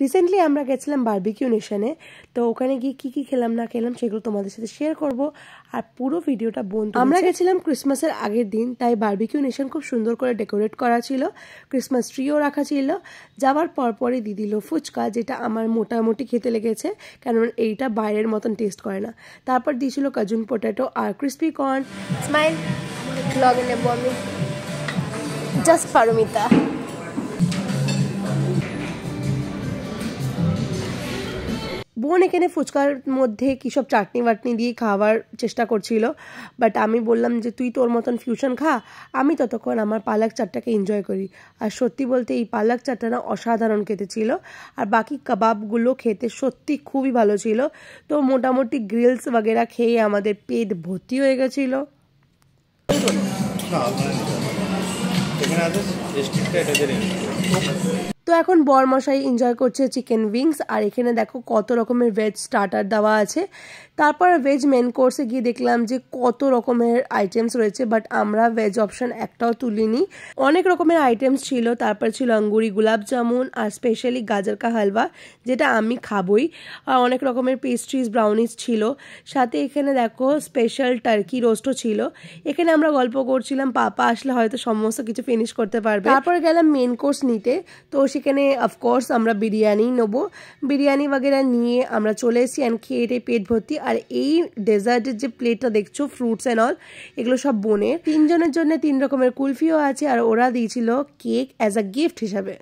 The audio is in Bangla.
রিসেন্টলি আমরা গেছিলাম বারবিকিউ নেশনে, তো ওখানে গিয়ে কী কী খেলাম না খেলাম সেগুলো তোমাদের সাথে শেয়ার করব। আর পুরো ভিডিওটা বন্ধু, আমরা গেছিলাম ক্রিসমাসের আগের দিন, তাই বারবিকিউ নেশন খুব সুন্দর করে ডেকোরেট করা ছিল, ক্রিসমাস ট্রিও রাখা ছিল। যাওয়ার পরপরই দিয়ে দিল ফুচকা, যেটা আমার মোটামুটি খেতে লেগেছে, কারণ এইটা বাইরের মতন টেস্ট করে না। তারপর দিয়েছিল কাজুন পটেটো আর ক্রিসপি কর্ন। স্মাইল ব্লগে নেবো আমি, জাস্ট পারমিতা। বোন এখানে ফুচকার মধ্যে কী সব চাটনি বাটনি দিয়ে খাওয়ার চেষ্টা করছিল, বাট আমি বললাম যে তুই তোর মতন ফিউশন খা, আমি ততক্ষণ আমার পালক চাটটাকে এনজয় করি। আর সত্যি বলতে এই পালক চাটটা না অসাধারণ খেতে ছিল, আর বাকি কাবাবগুলো খেতে সত্যি খুবই ভালো ছিল। তো মোটামুটি গ্রিলস वगैरह খেয়ে আমাদের পেট ভর্তি হয়ে গেছিলো। তো এখন বরমশাই এনজয় করছে চিকেন উইংস, আর এখানে দেখো কত রকমের ভেজ স্টার্টার দেওয়া আছে। তারপর ভেজ মেন কোর্সে গিয়ে দেখলাম যে কত রকমের আইটেমস রয়েছে, বাট আমরা ভেজ অপশন একটাও তুলিনি। অনেক রকমের আইটেমস ছিল। তারপর ছিল আঙ্গুরি গুলাব জামুন আর স্পেশালি গাজর কা হালুয়া, যেটা আমি খাবই। আর অনেক রকমের পেস্ট্রিজ ব্রাউনিজ ছিল। সাথে এখানে দেখো স্পেশাল টার্কি রোস্টও ছিল। এখানে আমরা গল্প করছিলাম, পাপা আসলে হয়তো সমস্ত কিছু ফিনিশ করতে পারবে। তারপর গেলাম মেন কোর্স নিতে, তো সেখানে অফকোর্স আমরা বিরিয়ানি নেবো। বিরিয়ানি वगैरह নিয়ে আমরা চলে এসেছি অ্যান্ড খেয়ে পেট ভর্তি। আর এই ডেজার্টের যে প্লেটটা দেখছো, ফ্রুটস অ্যান্ড অল, এগুলো সব বোনের। 3 জনের জন্য 3 রকমের কুলফিও আছে, আর ওরা দিয়েছিল কেক অ্যাজ আ গিফট হিসাবে।